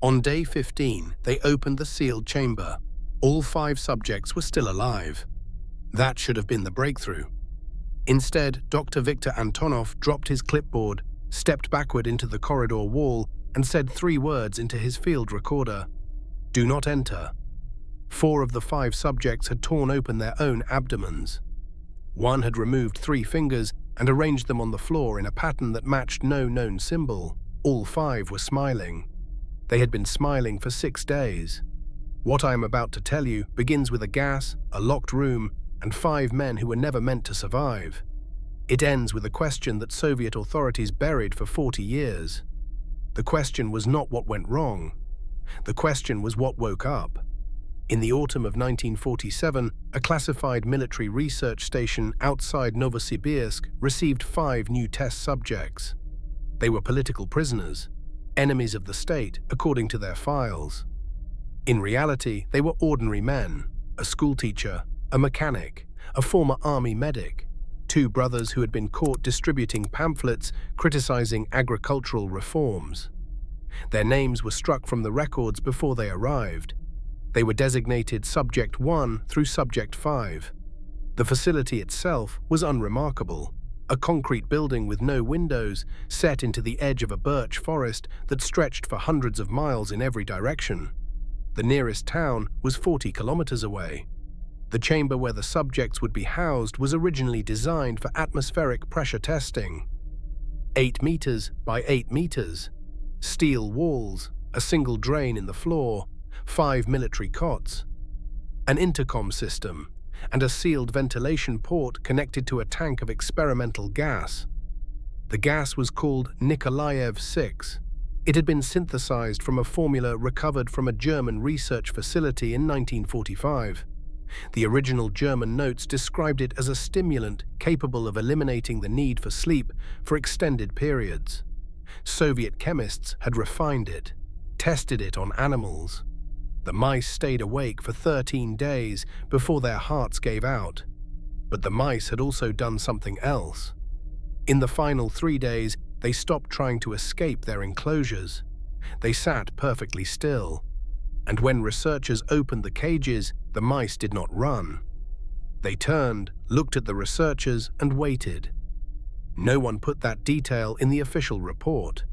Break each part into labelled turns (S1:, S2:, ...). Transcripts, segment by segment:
S1: On day 15, they opened the sealed chamber. All 5 subjects were still alive. That should have been the breakthrough. Instead, Dr. Viktor Antonov dropped his clipboard, stepped backward into the corridor wall, and said 3 words into his field recorder. "Do not enter." 4 of the 5 subjects had torn open their own abdomens. One had removed 3 fingers and arranged them on the floor in a pattern that matched no known symbol. All 5 were smiling. They had been smiling for 6 days. What I am about to tell you begins with a gas, a locked room, and 5 men who were never meant to survive. It ends with a question that Soviet authorities buried for 40 years. The question was not what went wrong. The question was what woke up. In the autumn of 1947, a classified military research station outside Novosibirsk received 5 new test subjects. They were political prisoners, enemies of the state according to their files. In reality, they were ordinary men, a schoolteacher, a mechanic, a former army medic, 2 brothers who had been caught distributing pamphlets criticizing agricultural reforms. Their names were struck from the records before they arrived. They were designated Subject 1 through Subject 5. The facility itself was unremarkable, a concrete building with no windows set into the edge of a birch forest that stretched for hundreds of miles in every direction. The nearest town was 40 kilometers away. The chamber where the subjects would be housed was originally designed for atmospheric pressure testing. 8 meters by 8 meters, steel walls, a single drain in the floor, 5 military cots, an intercom system, and a sealed ventilation port connected to a tank of experimental gas. The gas was called Nikolaev 6. It had been synthesized from a formula recovered from a German research facility in 1945. The original German notes described it as a stimulant capable of eliminating the need for sleep for extended periods. Soviet chemists had refined it, tested it on animals. The mice stayed awake for 13 days before their hearts gave out. But the mice had also done something else. In the final 3 days, they stopped trying to escape their enclosures. They sat perfectly still. And when researchers opened the cages, the mice did not run. They turned, looked at the researchers, and waited. No one put that detail in the official report.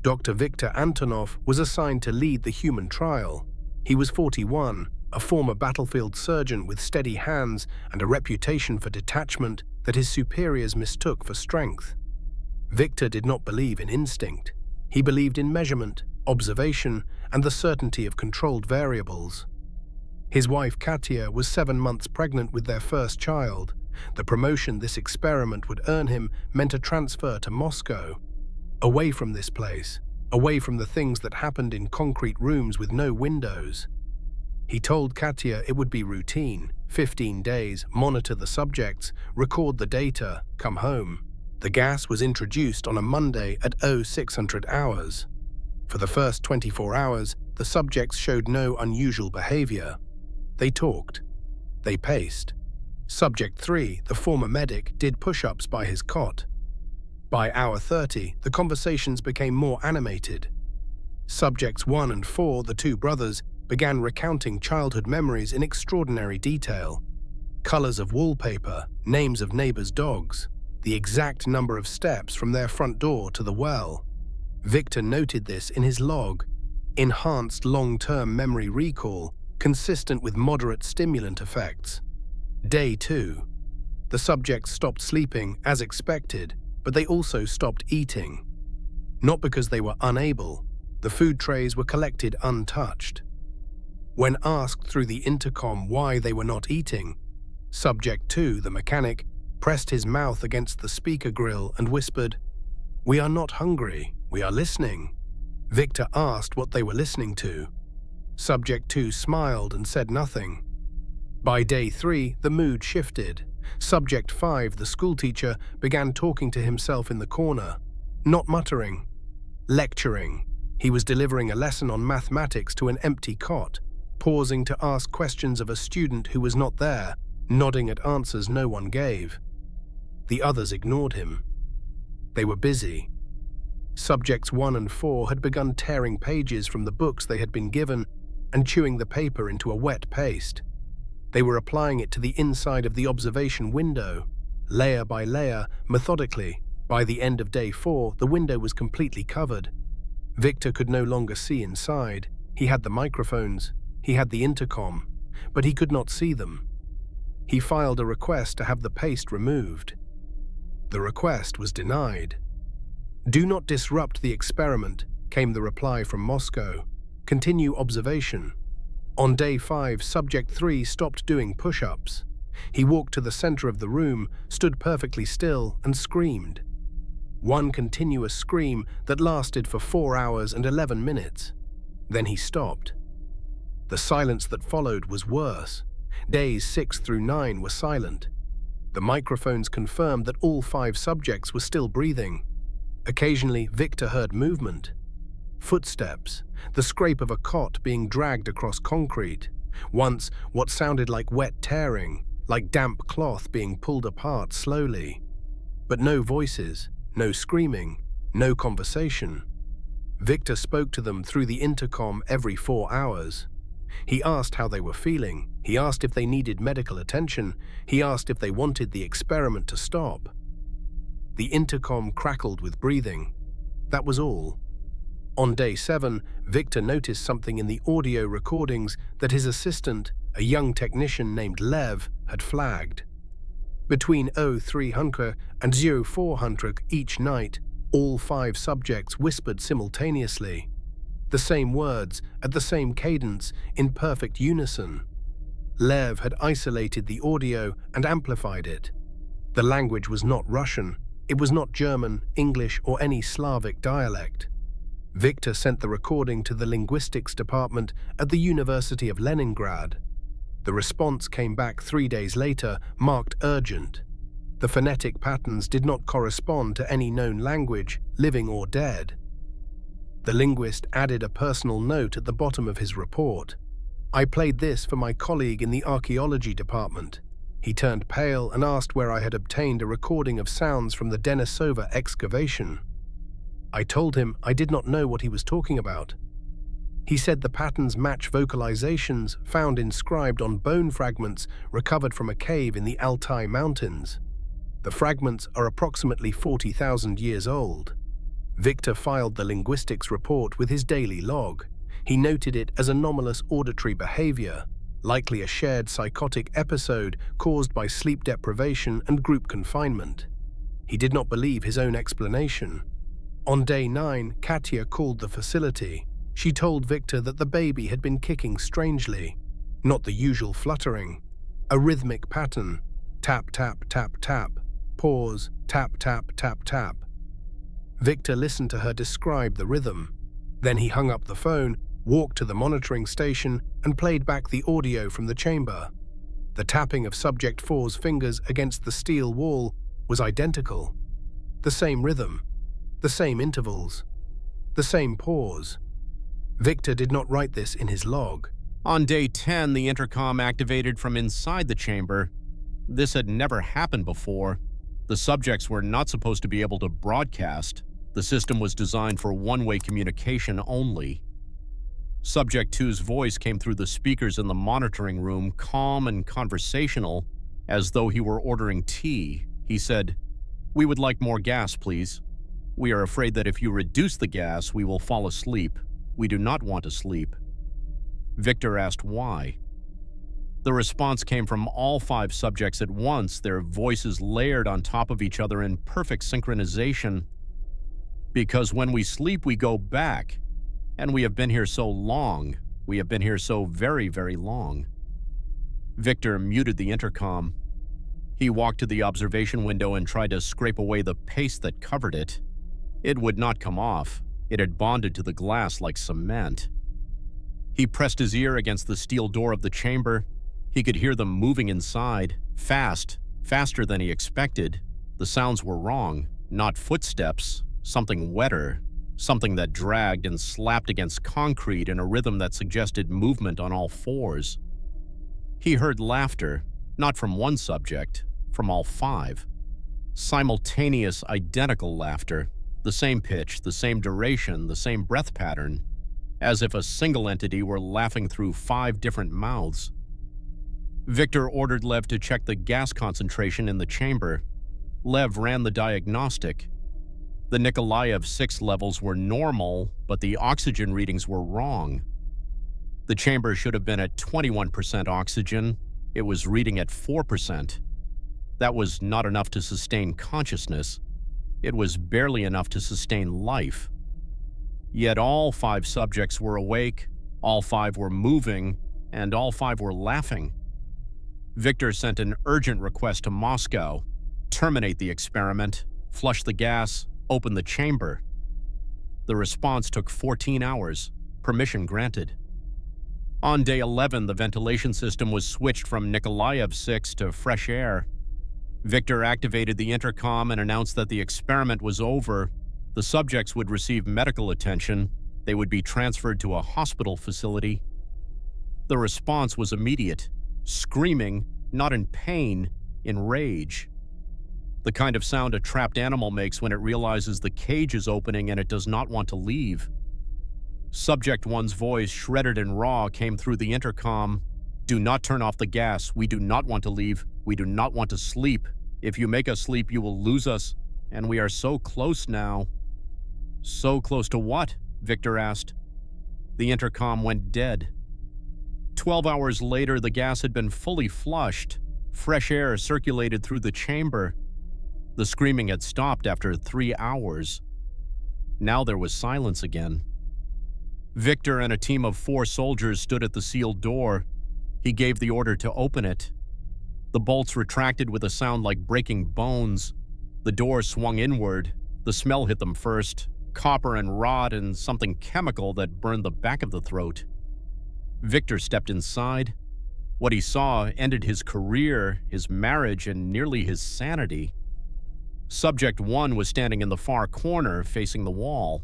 S1: Dr. Viktor Antonov was assigned to lead the human trial. He was 41, a former battlefield surgeon with steady hands and a reputation for detachment that his superiors mistook for strength. Viktor did not believe in instinct. He believed in measurement, observation, and the certainty of controlled variables. His wife Katya was 7 months pregnant with their first child. The promotion this experiment would earn him meant a transfer to Moscow. Away from this place, away from the things that happened in concrete rooms with no windows. He told Katya it would be routine, 15 days, monitor the subjects, record the data, come home. The gas was introduced on a Monday at 0600 hours. For the first 24 hours, the subjects showed no unusual behavior. They talked. They paced. Subject 3, the former medic, did push-ups by his cot. By hour 30, the conversations became more animated. Subjects 1 and 4, the 2 brothers, began recounting childhood memories in extraordinary detail. Colors of wallpaper, names of neighbors' dogs, the exact number of steps from their front door to the well. Viktor noted this in his log. Enhanced long-term memory recall, consistent with moderate stimulant effects. Day 2. The subjects stopped sleeping as expected, but they also stopped eating. Not because they were unable. The food trays were collected untouched. When asked through the intercom why they were not eating, Subject 2, the mechanic, pressed his mouth against the speaker grill and whispered, "We are not hungry, we are listening." Viktor asked what they were listening to. Subject 2 smiled and said nothing. By day 3, the mood shifted. Subject 5, the schoolteacher, began talking to himself in the corner, not muttering, lecturing. He was delivering a lesson on mathematics to an empty cot, pausing to ask questions of a student who was not there, nodding at answers no one gave. The others ignored him. They were busy. Subjects 1 and 4 had begun tearing pages from the books they had been given and chewing the paper into a wet paste. They were applying it to the inside of the observation window, layer by layer, methodically. By the end of day 4, the window was completely covered. Victor could no longer see inside. He had the microphones, he had the intercom, but he could not see them. He filed a request to have the paste removed. The request was denied. "Do not disrupt the experiment," came the reply from Moscow. "Continue observation." On day 5, Subject 3 stopped doing push-ups. He walked to the center of the room, stood perfectly still, and screamed. One continuous scream that lasted for 4 hours and 11 minutes. Then he stopped. The silence that followed was worse. Days 6 through 9 were silent. The microphones confirmed that all 5 subjects were still breathing. Occasionally, Victor heard movement. Footsteps, the scrape of a cot being dragged across concrete. Once, what sounded like wet tearing, like damp cloth being pulled apart slowly. But no voices, no screaming, no conversation. Victor spoke to them through the intercom every 4 hours. He asked how they were feeling. He asked if they needed medical attention. He asked if they wanted the experiment to stop. The intercom crackled with breathing. That was all. On day 7, Victor noticed something in the audio recordings that his assistant, a young technician named Lev, had flagged. Between 0300 and 0400 each night, all 5 subjects whispered simultaneously. The same words, at the same cadence, in perfect unison. Lev had isolated the audio and amplified it. The language was not Russian. It was not German, English, or any Slavic dialect. Victor sent the recording to the linguistics department at the University of Leningrad. The response came back 3 days later, marked urgent. The phonetic patterns did not correspond to any known language, living or dead. The linguist added a personal note at the bottom of his report. "I played this for my colleague in the archaeology department. He turned pale and asked where I had obtained a recording of sounds from the Denisova excavation. I told him I did not know what he was talking about. He said the patterns match vocalizations found inscribed on bone fragments recovered from a cave in the Altai Mountains. The fragments are approximately 40,000 years old." Victor filed the linguistics report with his daily log. He noted it as anomalous auditory behavior, likely a shared psychotic episode caused by sleep deprivation and group confinement. He did not believe his own explanation. On day 9, Katya called the facility. She told Victor that the baby had been kicking strangely, not the usual fluttering, a rhythmic pattern, tap, tap, tap, tap, pause, tap, tap, tap, tap. Victor listened to her describe the rhythm. Then he hung up the phone, walked to the monitoring station, and played back the audio from the chamber. The tapping of Subject 4's fingers against the steel wall was identical. The same rhythm, the same intervals, the same pause. Victor did not write this in his log.
S2: On day 10, the intercom activated from inside the chamber. This had never happened before. The subjects were not supposed to be able to broadcast. The system was designed for one-way communication only. Subject 2's voice came through the speakers in the monitoring room, calm and conversational, as though he were ordering tea. He said, "We would like more gas, please. We are afraid that if you reduce the gas, we will fall asleep. We do not want to sleep." Victor asked why. The response came from all 5 subjects at once, their voices layered on top of each other in perfect synchronization. "Because when we sleep, we go back. And we have been here so long. We have been here so very, very long." Victor muted the intercom. He walked to the observation window and tried to scrape away the paste that covered it. It would not come off. It had bonded to the glass like cement. He pressed his ear against the steel door of the chamber. He could hear them moving inside, faster than he expected. The sounds were wrong, not footsteps, something wetter, something that dragged and slapped against concrete in a rhythm that suggested movement on all 4s. He heard laughter, not from one subject, from all 5. Simultaneous, identical laughter. The The same pitch, the same duration, the same breath pattern, as if a single entity were laughing through 5 different mouths. Victor ordered Lev to check the gas concentration in the chamber. Lev ran the diagnostic. The Nikolaev-6 levels were normal, but the oxygen readings were wrong. The chamber should have been at 21% oxygen. It was reading at 4%. That was not enough to sustain consciousness. It was barely enough to sustain life. Yet all 5 subjects were awake, all 5 were moving, and all 5 were laughing. Victor sent an urgent request to Moscow: terminate the experiment, flush the gas, open the chamber. The response took 14 hours. Permission granted. On day 11, the ventilation system was switched from Nikolaev-6 to fresh air. Victor activated the intercom and announced that the experiment was over. The subjects would receive medical attention. They would be transferred to a hospital facility. The response was immediate: screaming, not in pain, in rage. The kind of sound a trapped animal makes when it realizes the cage is opening and it does not want to leave. Subject 1's voice, shredded and raw, came through the intercom. "Do not turn off the gas. We do not want to leave. We do not want to sleep. If you make us sleep, you will lose us. And we are so close now." "So close to what?" Victor asked. The intercom went dead. 12 hours later, the gas had been fully flushed. Fresh air circulated through the chamber. The screaming had stopped after 3 hours. Now there was silence again. Victor and a team of 4 soldiers stood at the sealed door. He gave the order to open it. The bolts retracted with a sound like breaking bones. The door swung inward. The smell hit them first: copper and rot and something chemical that burned the back of the throat. Victor stepped inside. What he saw ended his career, his marriage, and nearly his sanity. Subject 1 was standing in the far corner, facing the wall.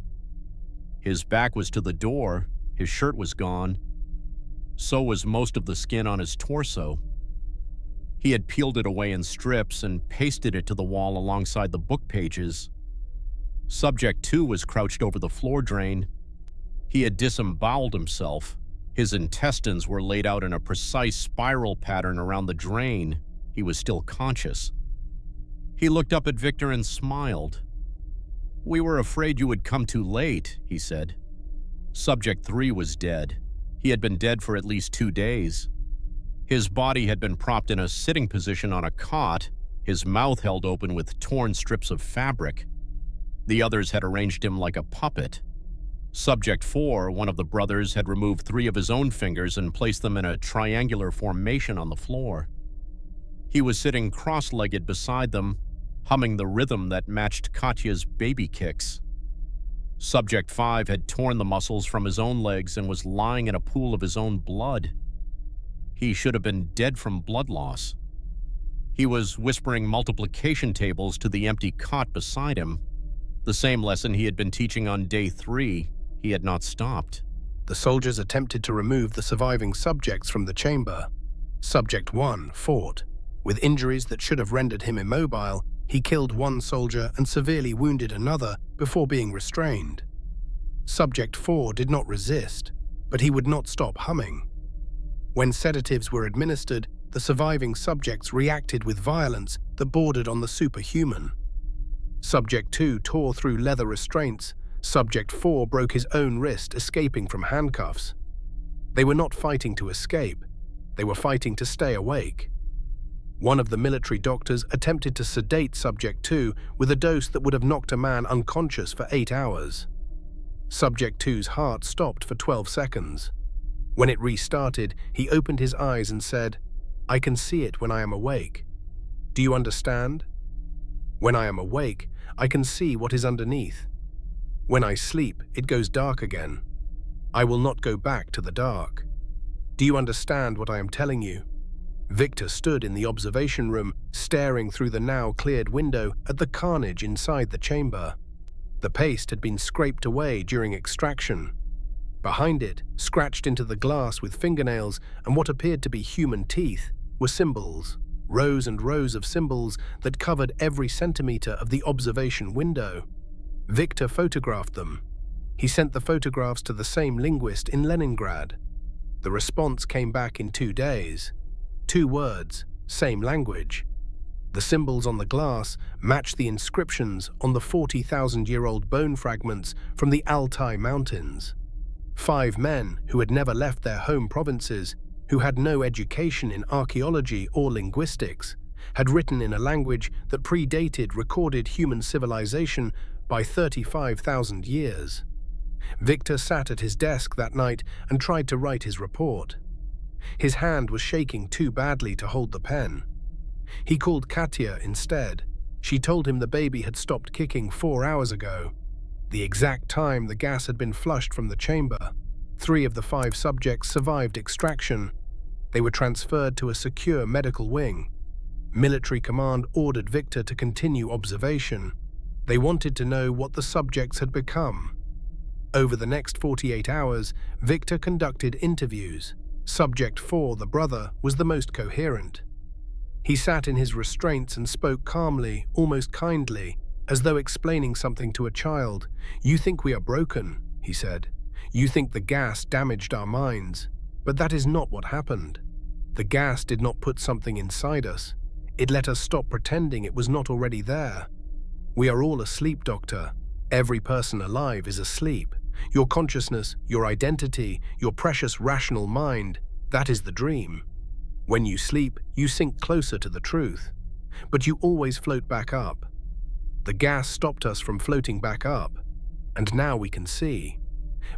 S2: His back was to the door. His shirt was gone. So was most of the skin on his torso. He had peeled it away in strips and pasted it to the wall alongside the book pages. Subject 2 was crouched over the floor drain. He had disemboweled himself. His intestines were laid out in a precise spiral pattern around the drain. He was still conscious. He looked up at Victor and smiled. "We were afraid you would come too late," he said. Subject 3 was dead. He had been dead for at least 2 days. His body had been propped in a sitting position on a cot, his mouth held open with torn strips of fabric. The others had arranged him like a puppet. Subject 4, one of the brothers, had removed 3 of his own fingers and placed them in a triangular formation on the floor. He was sitting cross-legged beside them, humming the rhythm that matched Katya's baby kicks. Subject 5 had torn the muscles from his own legs and was lying in a pool of his own blood. He should have been dead from blood loss. He was whispering multiplication tables to the empty cot beside him. The same lesson he had been teaching on day 3. He had not stopped.
S1: The soldiers attempted to remove the surviving subjects from the chamber. Subject 1 fought. With injuries that should have rendered him immobile, he killed 1 soldier and severely wounded another before being restrained. Subject 4 did not resist, but he would not stop humming. When sedatives were administered, the surviving subjects reacted with violence that bordered on the superhuman. Subject 2 tore through leather restraints. Subject 4 broke his own wrist, escaping from handcuffs. They were not fighting to escape. They were fighting to stay awake. One of the military doctors attempted to sedate Subject 2 with a dose that would have knocked a man unconscious for 8 hours. Subject 2's heart stopped for 12 seconds. When it restarted, he opened his eyes and said, "I can see it when I am awake. Do you understand? When I am awake, I can see what is underneath. When I sleep, it goes dark again. I will not go back to the dark. Do you understand what I am telling you?" Victor stood in the observation room, staring through the now cleared window at the carnage inside the chamber. The paste had been scraped away during extraction. Behind it, scratched into the glass with fingernails and what appeared to be human teeth, were symbols, rows and rows of symbols that covered every centimeter of the observation window. Victor photographed them. He sent the photographs to the same linguist in Leningrad. The response came back in 2 days. 2 words, same language. The symbols on the glass matched the inscriptions on the 40,000-year-old bone fragments from the Altai Mountains. 5 men who had never left their home provinces, who had no education in archaeology or linguistics, had written in a language that predated recorded human civilization by 35,000 years. Victor sat at his desk that night and tried to write his report. His hand was shaking too badly to hold the pen. He called Katya instead. She told him the baby had stopped kicking 4 hours ago, the exact time the gas had been flushed from the chamber. 3 of the 5 subjects survived extraction. They were transferred to a secure medical wing. Military command ordered Victor to continue observation. They wanted to know what the subjects had become. Over the next 48 hours, Victor conducted interviews. Subject 4, the brother, was the most coherent. He sat in his restraints and spoke calmly, almost kindly, as though explaining something to a child. "You think we are broken," he said. "You think the gas damaged our minds. But that is not what happened. The gas did not put something inside us. It let us stop pretending it was not already there. We are all asleep, Doctor. Every person alive is asleep. Your consciousness, your identity, your precious rational mind, that is the dream. When you sleep, you sink closer to the truth. But you always float back up. The gas stopped us from floating back up. And now we can see."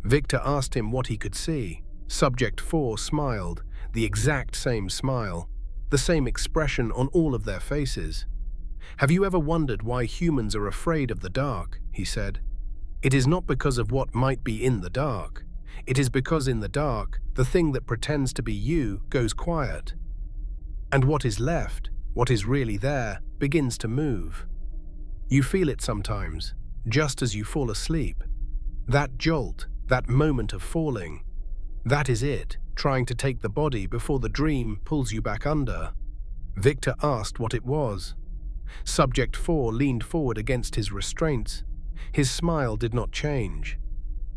S1: Victor asked him what he could see. Subject 4 smiled, the exact same smile, the same expression on all of their faces. "Have you ever wondered why humans are afraid of the dark?" he said. "It is not because of what might be in the dark. It is because in the dark, the thing that pretends to be you goes quiet. And what is left, what is really there, begins to move. You feel it sometimes, just as you fall asleep. That jolt, that moment of falling, that is it, trying to take the body before the dream pulls you back under." Victor asked what it was. Subject 4 leaned forward against his restraints. His smile did not change.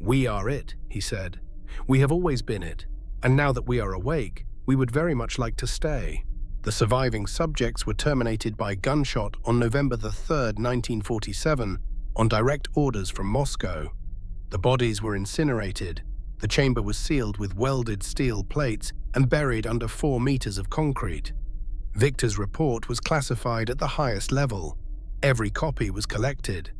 S1: "We are it," he said. "We have always been it, and now that we are awake, we would very much like to stay." The surviving subjects were terminated by gunshot on November 3, 1947, on direct orders from Moscow. The bodies were incinerated. The chamber was sealed with welded steel plates and buried under 4 meters of concrete. Victor's report was classified at the highest level. Every copy was collected.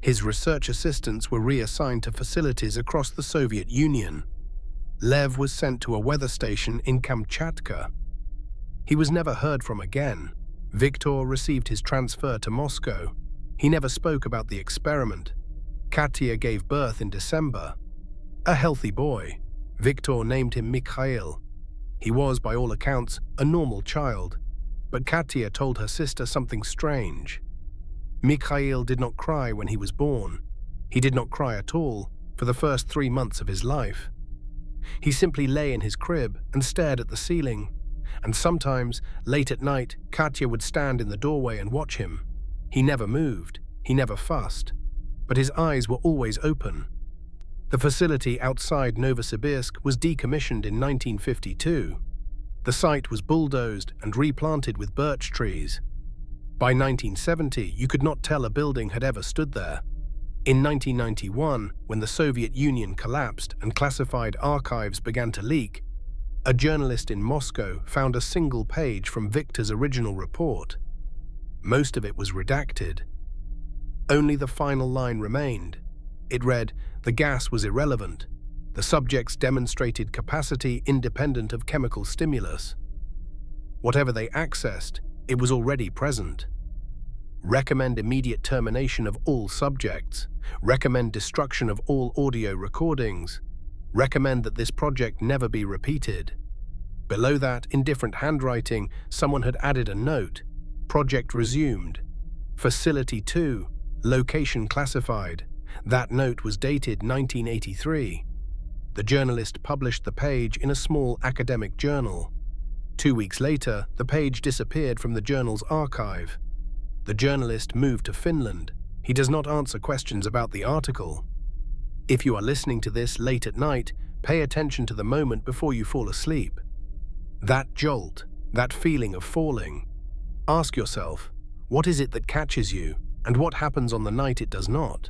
S1: His research assistants were reassigned to facilities across the Soviet Union. Lev was sent to a weather station in Kamchatka. He was never heard from again. Victor received his transfer to Moscow. He never spoke about the experiment. Katya gave birth in December. A healthy boy. Victor named him Mikhail. He was, by all accounts, a normal child. But Katya told her sister something strange. Mikhail did not cry when he was born. He did not cry at all for the first 3 months of his life. He simply lay in his crib and stared at the ceiling. And sometimes, late at night, Katya would stand in the doorway and watch him. He never moved. He never fussed. But his eyes were always open. The facility outside Novosibirsk was decommissioned in 1952. The site was bulldozed and replanted with birch trees. By 1970, you could not tell a building had ever stood there. In 1991, when the Soviet Union collapsed and classified archives began to leak, a journalist in Moscow found a single page from Victor's original report. Most of it was redacted. Only the final line remained. It read, "The gas was irrelevant. The subjects demonstrated capacity independent of chemical stimulus. Whatever they accessed, it was already present. Recommend immediate termination of all subjects. Recommend destruction of all audio recordings. Recommend that this project never be repeated." Below that, in different handwriting, someone had added a note. "Project resumed. Facility 2. Location classified." That note was dated 1983. The journalist published the page in a small academic journal. 2 weeks later, the page disappeared from the journal's archive. The journalist moved to Finland. He does not answer questions about the article. If you are listening to this late at night, pay attention to the moment before you fall asleep. That jolt, that feeling of falling. Ask yourself, what is it that catches you, and what happens on the night it does not?